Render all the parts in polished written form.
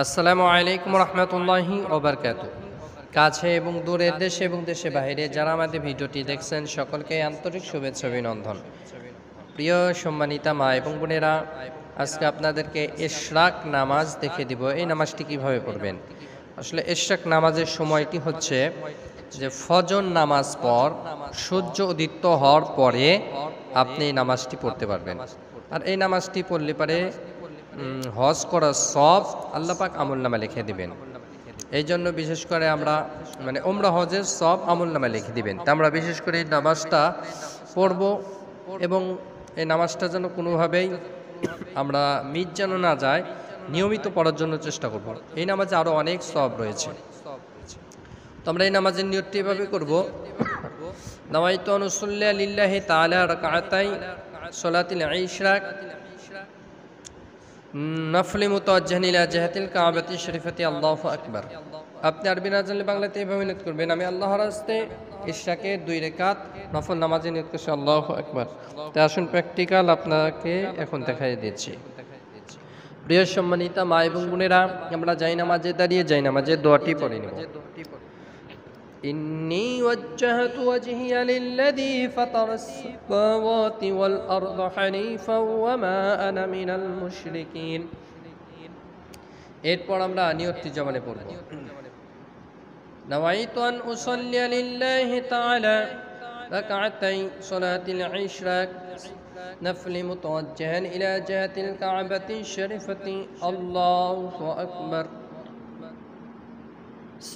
আসসালামু আলাইকুম রহমতুল্লাহি ওয়া বারাকাতুহু। কাছে এবং দূরের দেশে এবং দেশে বাইরে যারা আমাদের ভিডিওটি দেখছেন সকলকে আন্তরিক শুভেচ্ছা অভিনন্দন। প্রিয় সম্মানিতা মা এবং বোনেরা, আজকে আপনাদেরকে ইশরাক নামাজ দেখে দিব। এই নামাজটি কিভাবে পড়বেন। আসলে ইশরাক নামাজের সময়টি হচ্ছে যে ফজর নামাজ পর সূর্য উদিত হওয়ার পরে আপনি এই নামাজটি পড়তে পারবেন। আর এই নামাজটি পড়লে পারে হজ করার সব আল্লাহ পাক আমলনামা লিখে দিবেন। এই জন্য বিশেষ করে আমরা উমরা হজের সব আমলনামা লিখে দিবেন। তা আমরা বিশেষ করে এই নামাজটা পড়ব এবং এই নামাজটা যেন কোনোভাবেই আমরা মিস যেন না যায়, নিয়মিত পড়ার জন্য চেষ্টা করব। এই নামাজে আরও অনেক সব রয়েছে। তো আমরা এই নামাজের নিয়তটি এভাবে করব। নাওয়াইতু আন উসাল্লি লিল্লাহি তাআলা রাকাতাই সালাতিল ইশরাক নফলি মুতাওয়াজ্জিহান ইলা জিহাতিল কাবাতি শরীফাতি আল্লাহু আকবার। আপনি আরবি না জানলে বাংলাতে এভাবে নিয়ত করবেন, আমি আল্লাহর রাস্তে ইশরাকের 2 রাকাত নফল নামাজে নিয়ত করছি আল্লাহু আকবার। তো আসুন প্র্যাকটিক্যাল আপনাকে এখন দেখাই দিচ্ছি। প্রিয় সম্মানিতা মা এবং বোনেরা, আমরা যাই নামাজে দাঁড়িয়ে যাই নামাজের দোয়াটি পড়ে নেব। إني وجهت وجهي للذي فطر السماوات والأرض حنيفا وما أنا من المشركين। এরপর আমরা নিয়তটি জবানে পড়ব। نويت أن أصلي لله تعالى ركعتي صلاة العشاء نفل متوجها إلى جهة الكعبة الشريفة الله أكبر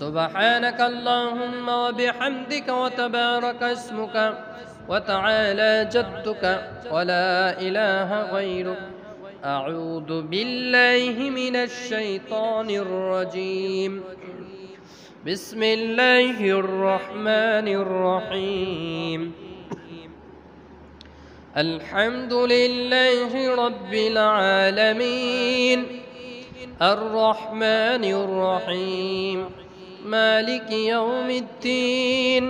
سبحانك اللهم وبحمدك وتبارك اسمك وتعالى جدك ولا إله غيرك أعوذ بالله من الشيطان الرجيم بسم الله الرحمن الرحيم الحمد لله رب العالمين الرحمن الرحيم مالك يوم الدين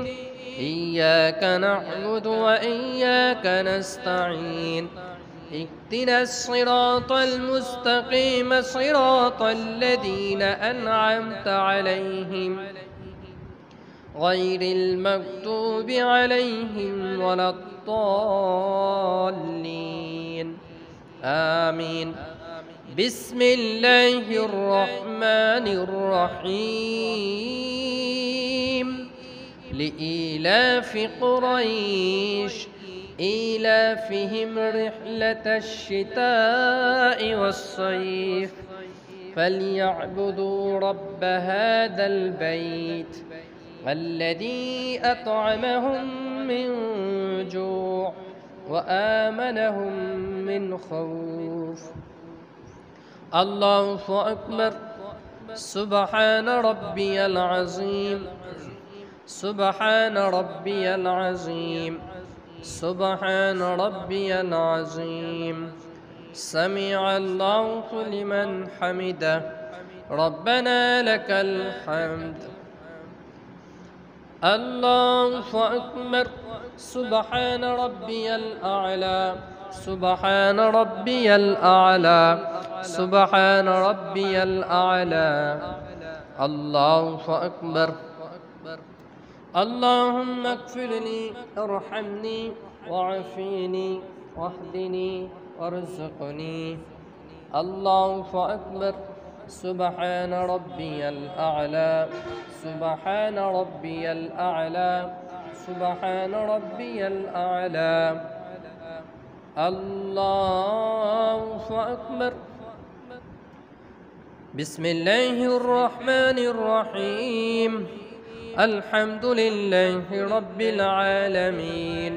إياك نعبد وإياك نستعين اهدنا الصراط المستقيم صراط الذين أنعمت عليهم غير المغضوب عليهم ولا الضالين آمين بسم الله الرحمن الرحيم لإيلاف قريش إيلافهم رحلة الشتاء والصيف فليعبدوا رب هذا البيت الذي أطعمهم من جوع وآمنهم من خوف الله أكبر سبحان ربي العظيم سبحان ربي العظيم سبحان ربي العظيم سمع الله لمن حمده ربنا لك الحمد الله أكبر سبحان ربي الأعلى سبحان ربي الأعلى سبحان ربي الأعلى الله أكبر اللهم اغفر لي ارحمني وعافيني واهدني وارزقني الله أكبر سبحان ربي الأعلى سبحان ربي الأعلى سبحان ربي الأعلى الله أكبر بسم الله الرحمن الرحيم الحمد لله رب العالمين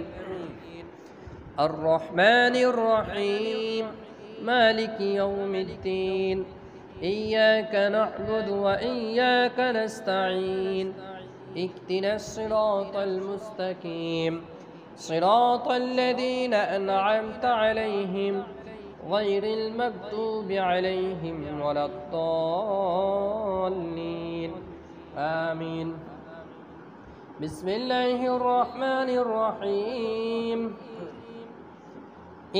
الرحمن الرحيم مالك يوم الدين إياك نعبد وإياك نستعين اهدنا الصراط المستقيم صراط الذين أنعمت عليهم غير المغضوب عليهم ولا الضالين آمين بسم الله الرحمن الرحيم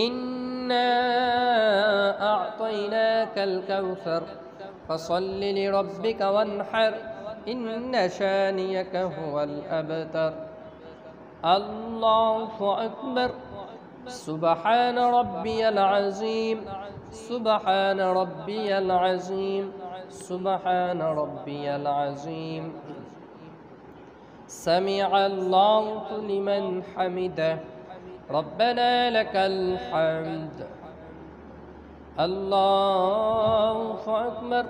إنا أعطيناك الكوثر فصل لربك وانحر إن شانيك هو الأبتر الله أكبر سبحان ربي العظيم سبحان ربي العظيم سبحان ربي العظيم سمع الله لمن حمده ربنا لك الحمد الله أكبر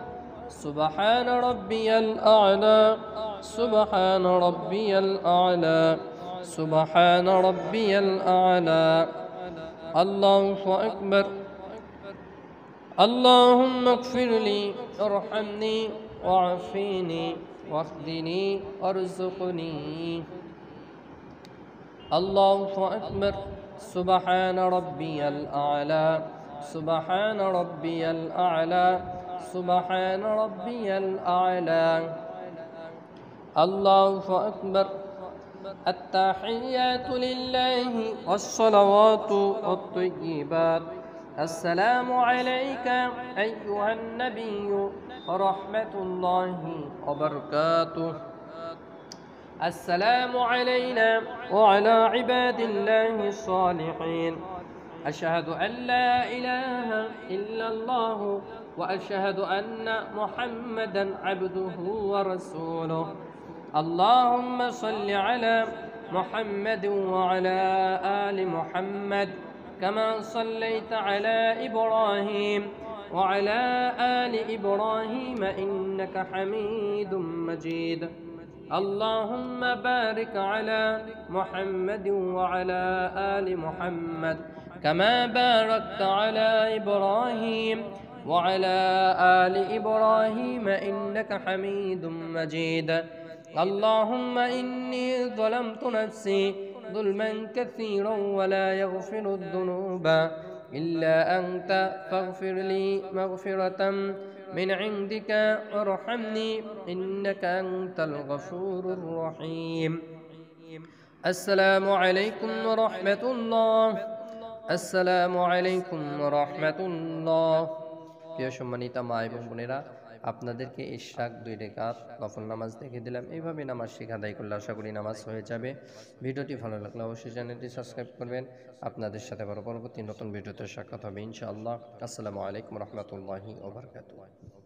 سبحان ربي الأعلى سبحان ربي الأعلى سبحان ربي الأعلى الله أكبر اللهم اغفر لي ارحمني واعفني واهدني وارزقني الله أكبر سبحان ربي الأعلى سبحان ربي الأعلى سبحان ربي الأعلى الله أكبر التحيات لله والصلوات والطيبات السلام عليك أيها النبي ورحمة الله وبركاته السلام علينا وعلى عباد الله الصالحين أشهد أن لا إله إلا الله وأشهد أن محمدا عبده ورسوله اللهم صل على محمد وعلى آل محمد كما صليت على إبراهيم وعلى آل إبراهيم إنك حميد مجيد اللهم بارك على محمد وعلى آل محمد كما باركت على إبراهيم وعلى آل إبراهيم إنك حميد مجيد اللهم إني ظلمت نفسي ظلما كثيرا ولا يغفر الذنوب إلا أنت فاغفر لي مغفرة من عندك وارحمني إنك أنت الغفور الرحيم السلام عليكم ورحمة الله السلام عليكم ورحمة الله প্রিয় সম্মানিত মা এবং বোনেরা আপনাদেরকে ইশরাক 2 রাকাত নফল নামাজ দেখিয়ে দিলাম এইভাবে নামাজ শিখা আদায় করলে আশা করি নামাজ হয়ে যাবে ভিডিওটি ভালো লাগলে অবশ্যই চ্যানেলটি সাবস্ক্রাইব করবেন আপনাদের সাথে পরবর্তী নতুন ভিডিওতে সাক্ষাৎ হবে ইনশাআল্লাহ আসসালামু আলাইকুম ওয়া রাহমাতুল্লাহি ওয়া বারাকাতুহু